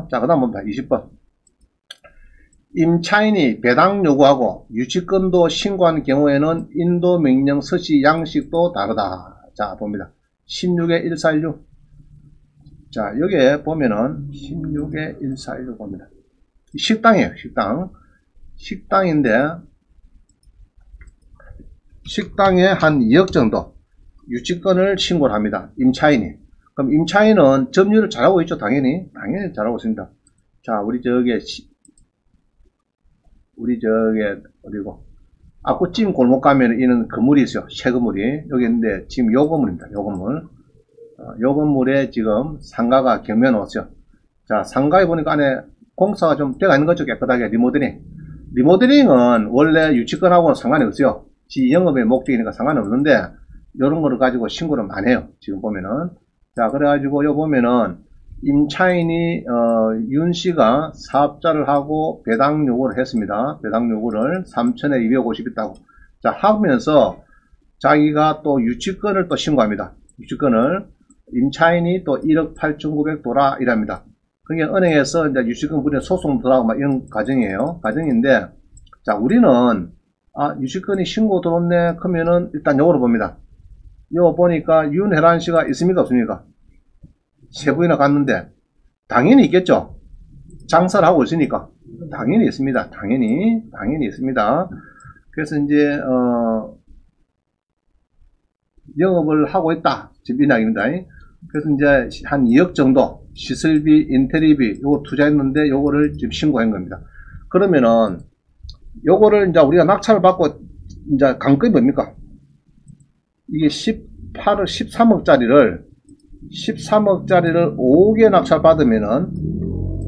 자, 그 다음 봅니다. 20번. 임차인이 배당 요구하고 유치권도 신고한 경우에는 인도 명령 서시 양식도 다르다. 자, 봅니다. 16의 1416. 자, 여기에 보면은 16의 1416 봅니다. 식당이에요, 식당. 식당인데, 식당에 한 2억 정도 유치권을 신고를 합니다. 임차인이. 그럼 임차인은 점유를 잘하고 있죠, 당연히. 당연히 잘하고 있습니다. 자, 어디고. 아쿠찜 골목 가면 이런 건물이 있어요. 새 건물이. 여기 있는데, 지금 요 건물입니다. 요 건물. 요 건물에 지금 상가가 경매 놓았어요. 자, 상가에 보니까 안에 공사가 좀 되어 있는 거죠. 깨끗하게. 리모델링. 리모델링은 원래 유치권하고는 상관이 없어요. 지 영업의 목적이니까 상관이 없는데, 요런 거를 가지고 신고를 많이 해요. 지금 보면은. 자, 그래가지고 요 보면은, 임차인이, 윤 씨가 사업자를 하고 배당 요구를 했습니다. 배당 요구를 3천에 250 있다고. 자, 하면서 자기가 또 유치권을 또 신고합니다. 유치권을. 임차인이 또 1억 8,900 돌아 이랍니다. 그게 은행에서 이제 유치권 분야 소송 들어가고 막 이런 과정이에요. 과정인데, 자, 우리는, 유치권이 신고 들어왔네. 그러면은 일단 요거를 봅니다. 요 보니까 윤혜란 씨가 있습니까? 없습니까? 세 분이나 갔는데, 당연히 있겠죠? 장사를 하고 있으니까. 당연히 있습니다. 당연히 있습니다. 그래서 이제, 영업을 하고 있다. 지금 이야기입니다. 그래서 이제 한 2억 정도 시설비, 인테리비, 요거 투자했는데 요거를 지금 신고한 겁니다. 그러면은, 요거를 이제 우리가 낙찰을 받고, 이제 강급이 뭡니까? 이게 13억짜리를 5억에 낙찰 받으면은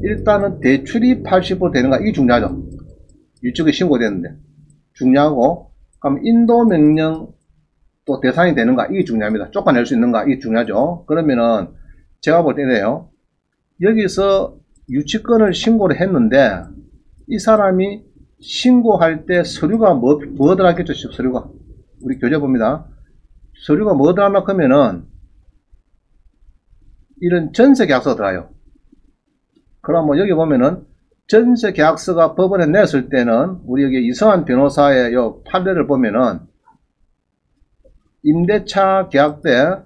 일단은 대출이 80% 되는가 이게 중요하죠. 유치권이 신고됐는데 중요하고, 그럼 인도 명령 또 대상이 되는가 이게 중요합니다. 쫓아낼 수 있는가 이게 중요하죠. 그러면은 제가 볼 때는요, 여기서 유치권을 신고를 했는데 이 사람이 신고할 때 서류가 뭐들 하겠죠. 서류가 우리 교재 봅니다. 서류가 뭐들 하나 하면은 이런 전세계약서가 들어가요. 그럼 여기 보면은 전세계약서가 법원에 냈을 때는 우리 여기 이성한 변호사의 요 판례를 보면은 임대차 계약 때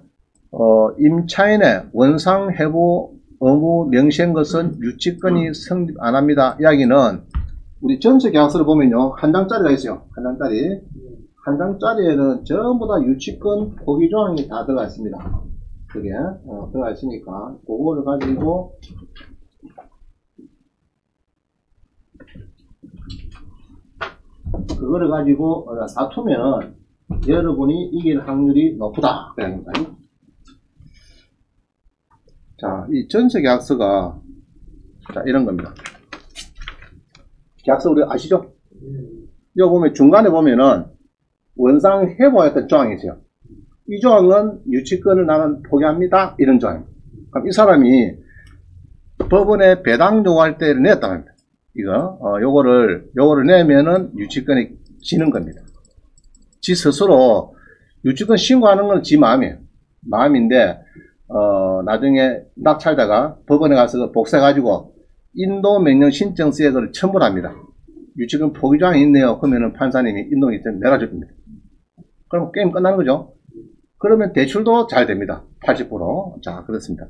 임차인의 원상회부 의무 명시한 것은 유치권이 성립 안 합니다. 이야기는 우리 전세계약서를 보면요, 한 장짜리가 있어요. 한 장짜리에는 전부 다 유치권 포기 조항이 다 들어가 있습니다. 그게 들어가 있으니까 그거를 가지고 다투면 여러분이 이길 확률이 높다. 그럽니다. 자, 이 전세계약서가 자 이런 겁니다. 계약서 우리 아시죠? 여기 보면 중간에 보면은 원상 회부했던 조항이 있어요. 이 조항은 유치권을 나는 포기합니다. 이런 조항입니다. 그럼 이 사람이 법원에 배당 요구할 때 냈다고 합니다. 요거를 내면은 유치권이 지는 겁니다. 지 스스로 유치권 신고하는 건 지 마음이에요. 마음인데, 나중에 낙찰자가 법원에 가서 복사해가지고 인도 명령 신청서에 그걸 첨부를 합니다. 유치권 포기조항이 있네요. 그러면은 판사님이 인도 명령 내려줄 겁니다. 그럼 게임 끝나는 거죠. 그러면 대출도 잘 됩니다. 80%. 자, 그렇습니다.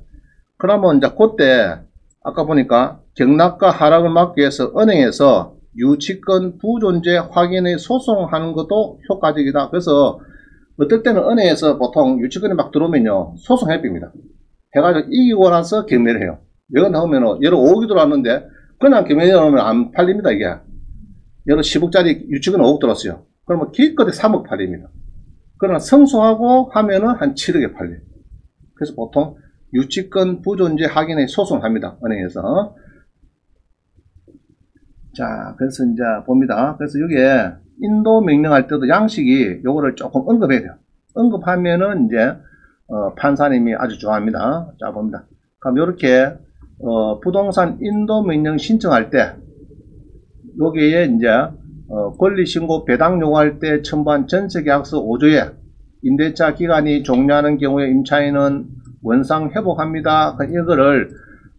그러면 이제 그때 아까 보니까 경락과 하락을 막기 위해서 은행에서 유치권 부존재 확인의 소송하는 것도 효과적이다. 그래서 어떨 때는 은행에서 보통 유치권이 막 들어오면요, 소송해봅니다. 해가지고 이기고 나서 경매를 해요. 왜 그러냐 하면은 예를 5억이 들어왔는데 그냥 경매에 넣으면 안 팔립니다. 이게 예를 10억짜리 유치권 5억 들었어요. 그러면 기껏해 3억 팔립니다. 그러나 성수하고 하면은 한 7억에 팔려요. 그래서 보통 유치권 부존재 확인에 소송합니다. 은행에서. 자, 그래서 이제 봅니다. 그래서 여기에 인도 명령할 때도 양식이 요거를 조금 언급해야 돼요. 언급하면은 이제 판사님이 아주 좋아합니다. 자, 봅니다. 그럼 요렇게 부동산 인도 명령 신청할 때 여기에 이제 권리신고 배당 요구할 때 첨부한 전세계약서 5조에 임대차 기간이 종료하는 경우에 임차인은 원상 회복합니다. 이거를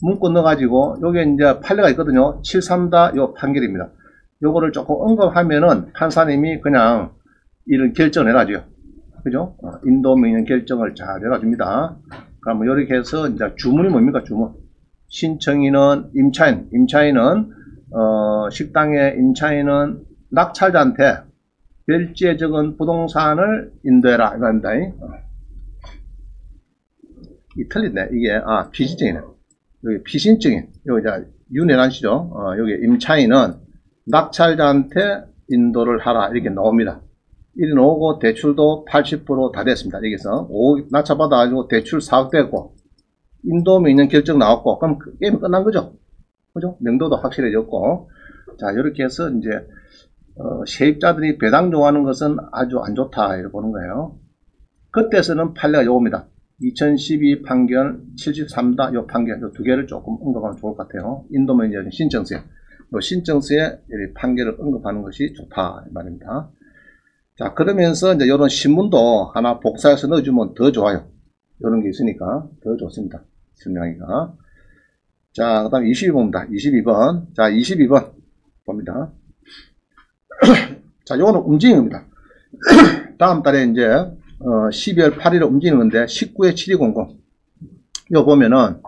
문구 넣어가지고, 요게 이제 판례가 있거든요. 7-3다 요 판결입니다. 요거를 조금 언급하면은 판사님이 그냥 이런 결정을 해가지고요. 그죠? 인도명령 결정을 잘 해가줍니다. 그럼 이렇게 해서 이제 주문이 뭡니까? 주문. 신청인은 임차인은 식당의 임차인은 낙찰자한테 별지에 적은 부동산을 인도해라 이겁니다. 이 틀린데 이게 피신증이네. 여기 피신증인 여기 이제 윤혜란씨죠. 여기 임차인은 낙찰자한테 인도를 하라 이렇게 나옵니다. 이리 나오고 대출도 80% 다 됐습니다. 여기서 낙찰 받아가지고 대출 4억 됐고 인도명령 결정 나왔고 그럼 게임이 끝난 거죠. 그죠? 명도도 확실해졌고 자 이렇게 해서 이제 세입자들이 배당 요구하는 것은 아주 안 좋다 이렇게 보는 거예요. 그때서는 판례가 요겁니다. 2012 판결 73다 요 판결 요 두 개를 조금 언급하면 좋을 것 같아요. 인도명령 신청서에 요 신청서에 판결을 언급하는 것이 좋다 이 말입니다. 자 그러면서 이제 이런 신문도 하나 복사해서 넣어주면 더 좋아요. 이런 게 있으니까 더 좋습니다. 설명하기가. 자 그 다음에 22번입니다. 22번. 자 22번 봅니다. 자 요거는 움직임입니다. 다음 달에 이제 12월 8일에 움직이는 건데 19-7200 요 보면은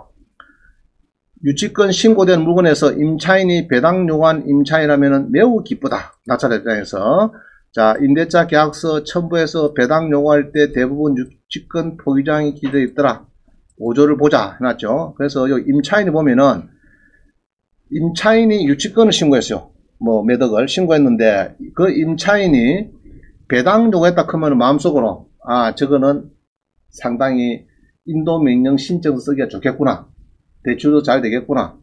유치권 신고된 물건에서 임차인이 배당 요구한 임차인이라면 매우 기쁘다. 낙찰자 입장에서 자 임대차 계약서 첨부해서 배당 요구할 때 대부분 유치권 포기장이 기재되어 있더라. 5조를 보자 해놨죠. 그래서 요 임차인이 보면은 임차인이 유치권을 신고했어요. 뭐 매덕을 신고했는데 그 임차인이 배당 요구했다 하면 마음속으로 저거는 상당히 인도명령 신청서 쓰기가 좋겠구나. 대출도 잘 되겠구나.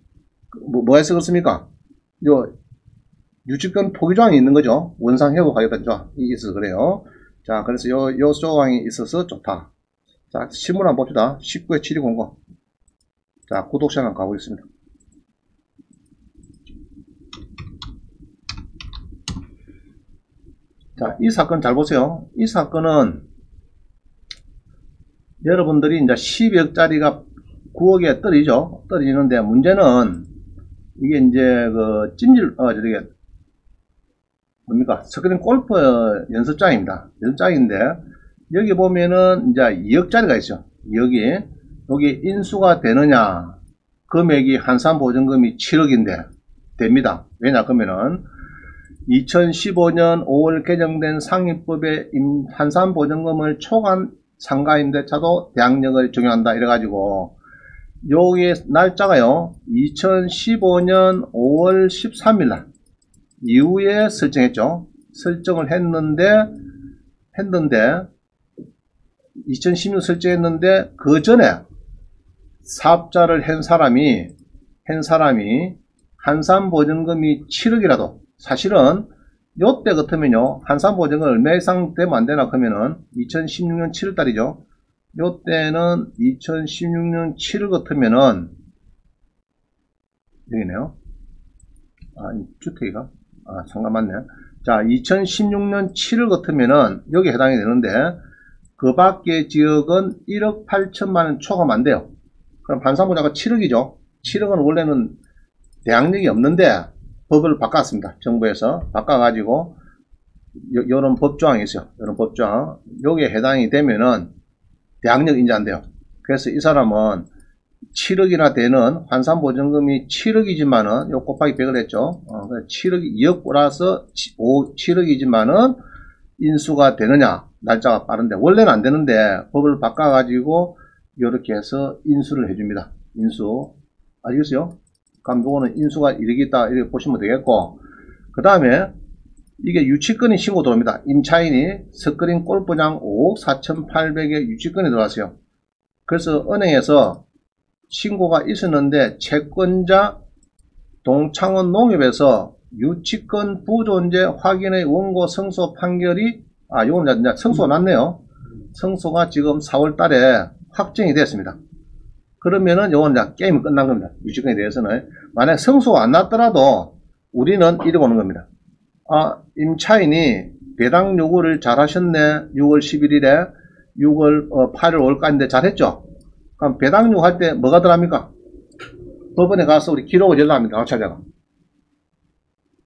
뭐 해서 그렇습니까? 요 유치권 포기조항이 있는 거죠. 원상 회복하겠다는 조항이 있어서 그래요. 자, 그래서 요 조항이 있어서 좋다. 자, 신문 한번 봅시다. 19-7200. 자, 구독자 한번 가보겠습니다. 자, 이 사건 잘 보세요. 이 사건은 여러분들이 이제 12억짜리가 9억에 떨어지는데 문제는 이게 이제 그 저게 뭡니까? 스크린 골프 연습장입니다. 연습장인데 여기 보면은 이제 2억짜리가 있죠. 여기 인수가 되느냐? 금액이 한산보증금이 7억인데 됩니다. 왜냐 그러면은 2015년 5월 개정된 상임법에 한산보증금을 초과한 상가임대차도 대항력을 적용한다 이래가지고 여기 날짜가요 2015년 5월 13일날 이후에 설정했죠. 설정을 했는데 2016년 설정했는데 그 전에 사업자를 한 사람이 한산보증금이 7억이라도 사실은 요때 같으면요 한산보증금 얼마 이상 되면 안 되나 그러면은 2016년 7월달이죠. 요때는 2016년 7월 같으면은 여기네요. 주택이가 상가 맞네. 자 2016년 7월 같으면은 여기 해당이 되는데 그 밖의 지역은 1억 8천만원 초과하면 안 돼요. 그럼 한산보증가 7억이죠. 7억은 원래는 대항력이 없는데 법을 바꿨습니다. 정부에서 바꿔가지고 요런 법조항이 있어요. 요런 법조항 요게 해당이 되면은 대항력 인지 안 돼요. 그래서 이 사람은 7억이나 되는 환산보증금이 7억이지만은 요 곱하기 100을 했죠. 7억이 2억 플러스 7억이지만은 인수가 되느냐 날짜가 빠른데 원래는 안 되는데 법을 바꿔가지고 요렇게 해서 인수를 해줍니다. 인수 아시겠어요? 그럼 요거는 인수가 이르겠다 이렇게 보시면 되겠고 그 다음에 이게 유치권이 신고 들어옵니다. 임차인이 스크린 골프장 5억 4,800에 유치권이 들어왔어요. 그래서 은행에서 신고가 있었는데 채권자 동창원 농협에서 유치권 부존재 확인의 원고 성소 판결이 요건 이제 성소가 났네요. 성소가 지금 4월 달에 확정이 됐습니다. 그러면은 요건 이제 게임이 끝난 겁니다. 유치권에 대해서는. 만약 성소가 안 났더라도 우리는 이래 보는 겁니다. 임차인이 배당 요구를 잘 하셨네. 6월 11일에 6월 8일 올까인데 잘했죠? 그럼 배당 요구할 때 뭐가 들어갑니까? 법원에 가서 우리 기록을 열람합니다. 낙찰자가.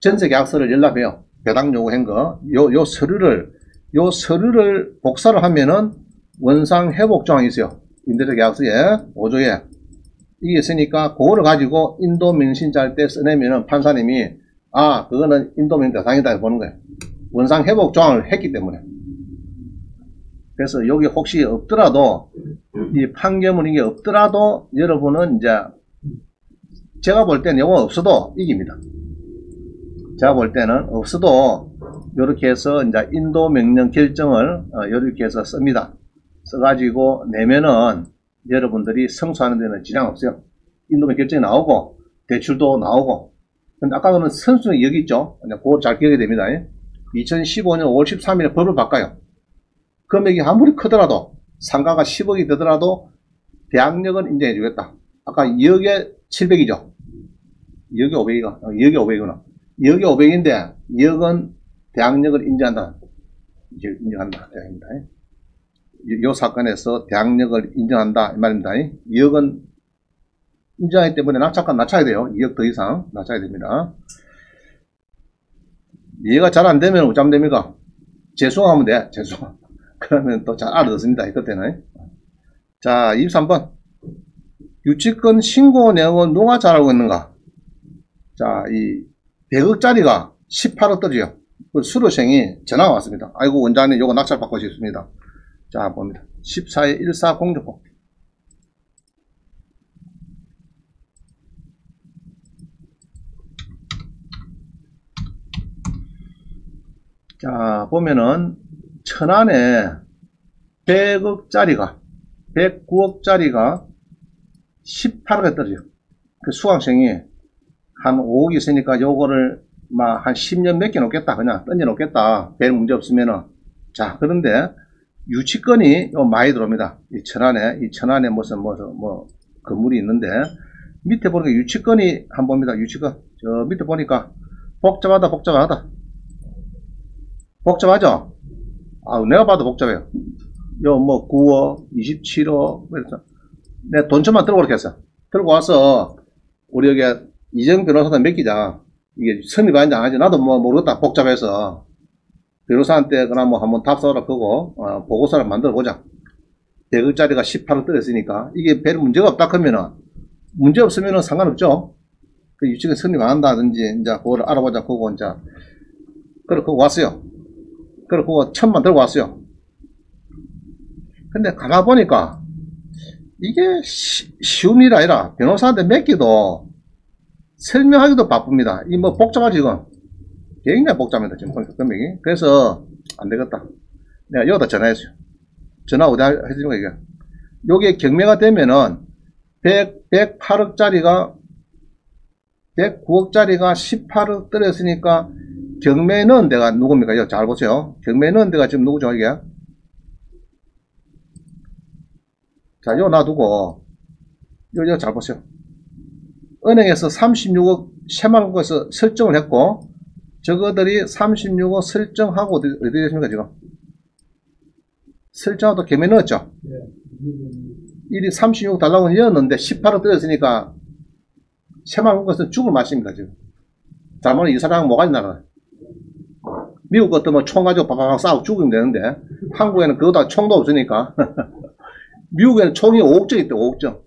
전세계약서를 열람해요. 배당 요구한 거. 요 서류를 복사를 하면은 원상 회복 조항이 있어요. 임대차 계약서에 5조에. 이게 있으니까 그거를 가지고 인도명신자를 때 써내면은 판사님이 그거는 인도명 대상이다 보는 거예요. 원상 회복 조항을 했기 때문에. 그래서 여기 혹시 없더라도 이 판결문 이게 없더라도 여러분은 이제 제가 볼 때는 이거 없어도 이깁니다. 제가 볼 때는 없어도 이렇게 해서 이제 인도 명령 결정을 이렇게 해서 씁니다. 써가지고 내면은 여러분들이 성수하는 데는 지장 없어요. 인도 명령 결정이 나오고 대출도 나오고. 근데 아까 그는 선수는 여기 있죠. 그거 잘 기억이 됩니다. 2015년 5월 13일에 법을 바꿔요. 금액이 아무리 크더라도 상가가 10억이 되더라도 대항력은 인정해 주겠다. 아까 2억에 700이죠. 2억에 500이가 2억에 500이구나. 2억에 500인데 2억은 대항력을 인정한다. 이제 인정한다. 이 사건에서 대항력을 인정한다. 이 말입니다. 2억은 인정하기 때문에 낙찰가 낮춰야 돼요. 2억 더 이상 낮춰야 됩니다. 이해가 잘 안 되면 어쩌면 됩니까? 재수하면 돼. 재수. 그러면 또 잘 알아듣습니다. 그때는. 자, 23번. 유치권 신고 내용은 누가 잘 알고 있는가? 자, 이 100억짜리가 18억 떨어져요. 그 수료생이 전화가 왔습니다. 아이고, 원장님, 요거 낙찰 받고 싶습니다. 자, 봅니다. 14의 14공조법. 자, 보면은, 천안에 100억짜리가, 109억짜리가 18억에 떨어져요. 그 수강생이 한 5억 있으니까 요거를 막 한 10년 몇 개 놓겠다. 그냥 던져 놓겠다. 별 문제 없으면은. 자, 그런데 유치권이 많이 들어옵니다. 이 천안에 무슨 건물이 있는데, 밑에 보니까 유치권이 한번 봅니다. 유치권. 저 밑에 보니까 복잡하다. 복잡하죠? 내가 봐도 복잡해요. 9억, 27억, 그래서 내가 돈처만 들고 그렇게 했어. 들고 와서, 우리 여기 이정 변호사도 맡기자. 이게 성립하는지 안 하지. 나도 모르겠다. 복잡해서. 변호사한테 그럼 한번 답사오라 그거, 보고서를 만들어 보자. 100억짜리가 18억 떨어졌으니까. 이게 별 문제가 없다 그러면은, 문제 없으면은 상관없죠. 그 유치권 성립 안 한다든지, 이제 그거를 알아보자. 그거 이제. 그래, 그거 왔어요. 그래, 그거 1000만 들고 왔어요. 근데 가만 보니까 이게 쉬운 일 아니라 변호사한테 맡기도 설명하기도 바쁩니다. 이 복잡하지 이건. 굉장히 복잡합니다. 지금 보니까 금액이. 그래서 안 되겠다. 내가 여기다 전화했어요. 전화 어디 해주는 거야 이게. 요게 경매가 되면은 108억짜리가 109억짜리가 18억 떨어졌으니까 경매는 데가 누굽니까? 이거 잘 보세요. 경매는 데가 지금 누구죠, 이게? 자, 요 놔두고, 요 잘 보세요. 은행에서 36억, 새만한 것에서 설정을 했고, 저거들이 36억 설정하고, 어디 됐습니까, 지금? 설정하고 경매 넣었죠? 일이 36억 달라고 넣었는데, 18억 떨어졌으니까, 새만한 것은 죽을 맛입니다, 지금. 잘못하면 이 사람은 뭐가 있나? 미국 같으면 총 가지고 바바박 싸우고 죽으면 되는데, 한국에는 그거다 총도 없으니까. 미국에는 총이 5억정 있대, 5억정.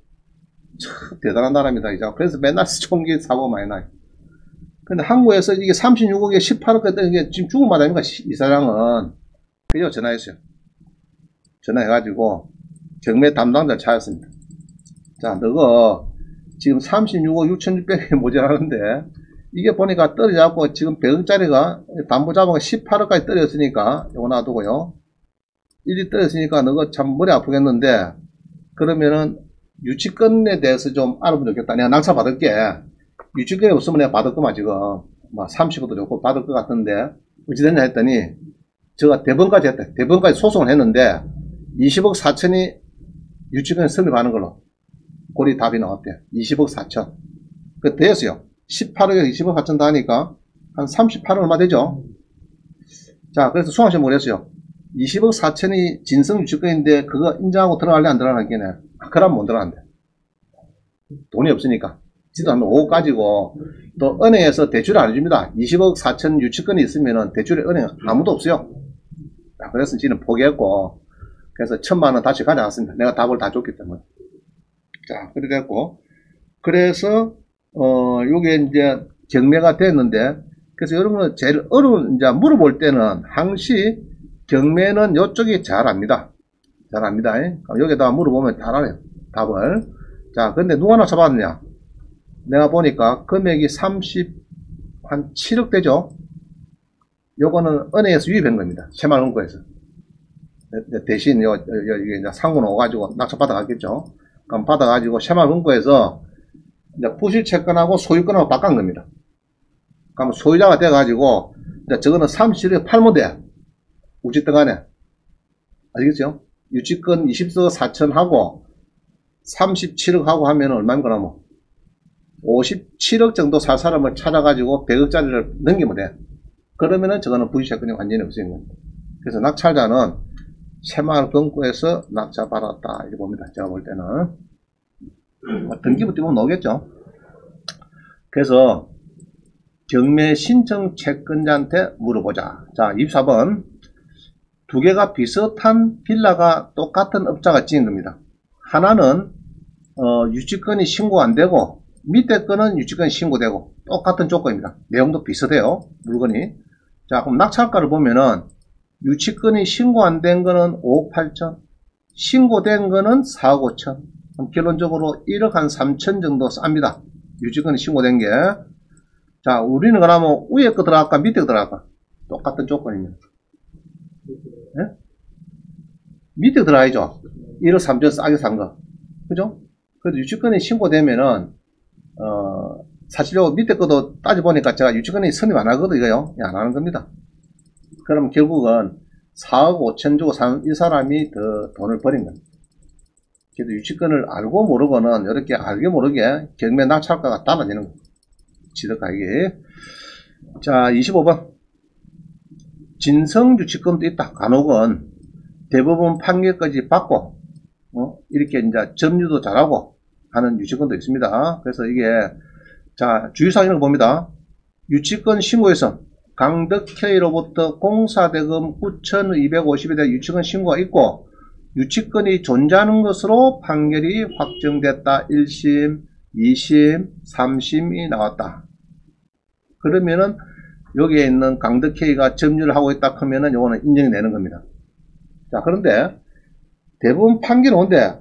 참, 대단한 나라입니다, 이제. 그래서 맨날 총기 사고 많이 나요. 근데 한국에서 이게 36억에 18억 했던 게 지금 죽을 맛 아닙니까, 이 사람은. 그래서 전화했어요. 전화해가지고, 경매 담당자를 찾았습니다. 자, 너가 지금 36억 6,600이 모자라는데, 이게 보니까 떨어져갖고 지금 100억짜리가 담보자본가 18억까지 떨어졌으니까 이거 놔두고요. 일이 떨어졌으니까 너가 참 머리 아프겠는데 그러면은 유치권에 대해서 좀 알아보면 좋겠다. 내가 낙찰 받을게. 유치권이 없으면 내가 받을 거만 지금 막 30억도 좋고 받을 것 같은데 어찌됐냐 했더니 제가 대법원까지 했다. 대법원까지 소송을 했는데 20억 4천이 유치권에 성립하는 걸로 고리 답이 나왔대. 20억 4천. 그 됐어요. 18억에 20억 4천 다 하니까 한 38억 얼마 되죠? 자, 그래서 수강시험 그랬어요. 20억 4천이 진성 유치권인데 그거 인정하고 들어갈래 안 들어갈래? 그럼 못 들어간대. 돈이 없으니까. 지도 않는 5억 가지고 또 은행에서 대출을 안 해줍니다. 20억 4천 유치권이 있으면은 대출에 은행 아무도 없어요. 그래서 지는 포기했고, 그래서 1,000만 원 다시 가져갔습니다. 내가 답을 다 줬기 때문에. 자, 그래 됐고, 그래서 요게 이제 경매가 됐는데, 그래서 여러분은 제일 어려운, 이제 물어볼 때는 항시 경매는 요쪽이 잘 압니다. 잘 압니다. 여기다가 물어보면 잘 알아요. 답을. 자, 근데 누가 맞춰봤느냐? 내가 보니까 금액이 한 7억 되죠? 요거는 은행에서 유입한 겁니다. 새마을금고에서. 대신, 이게 상고는 오가지고 낙찰 받아갔겠죠? 그럼 받아가지고 새마을금고에서 이제 부실채권하고 소유권하고 바꾼 겁니다. 그럼 소유자가 돼가지고, 이제 저거는 37억 팔면 돼. 우찌등 안에. 아시겠죠? 유치권 20억 4천 하고, 37억 하고 하면 얼마인 거나 뭐. 57억 정도 살 사람을 찾아가지고 100억짜리를 넘기면 돼. 그러면은 저거는 부실채권이 완전히 없어진 겁니다. 그래서 낙찰자는 새마을금고에서 낙찰 받았다. 이렇게 봅니다. 제가 볼 때는. 등기부 띄우면 나오겠죠. 그래서 경매 신청 채권자한테 물어보자. 자, 24번. 두 개가 비슷한 빌라가 똑같은 업자가 지은 겁니다. 하나는 유치권이 신고 안 되고 밑에 거는 유치권이 신고되고 똑같은 조건입니다. 내용도 비슷해요. 물건이. 자, 그럼 낙찰가를 보면은 유치권이 신고 안 된 거는 5억 8천, 신고된 거는 4억 5천. 그럼 결론적으로 1억 한 3천 정도 쌉니다. 유치권이 신고된 게. 자, 우리는 그러면 위에 거 들어갈까 밑에 거 들어갈까? 똑같은 조건입니다. 네? 밑에 거 들어가야죠. 1억 3천 싸게 산 거. 그죠? 그래도 유치권이 신고되면은 사실 요 밑에 것도 따져보니까 제가 유치권이 선임 안 하거든, 이거요. 안 하는 겁니다. 그럼 결국은 4억 5천 주고 산 이 사람이 더 돈을 버린 겁니다. 그래도 유치권을 알고 모르고는 이렇게 알게 모르게 경매 낙찰가가 달라지는 겁니다. 취득가액이. 자, 25번. 진성 유치권도 있다. 간혹은 대법원 판결까지 받고, 이렇게 이제 점유도 잘하고 하는 유치권도 있습니다. 그래서 이게, 자, 주의사항 이런 거 봅니다. 유치권 신고에서 강덕K로부터 공사대금 9,250에 대한 유치권 신고가 있고, 유치권이 존재하는 것으로 판결이 확정됐다. 1심, 2심, 3심이 나왔다. 그러면은 여기에 있는 강덕K가 점유를 하고 있다 하면은 요거는 인정이 되는 겁니다. 자, 그런데 대부분 판결은 온데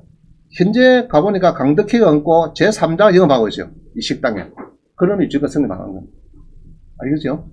현재 가보니까 강덕K가 없고 제3자가 영업하고 있어요. 이 식당에. 그러면 유치권 성립 안 하는 겁니다. 알겠죠?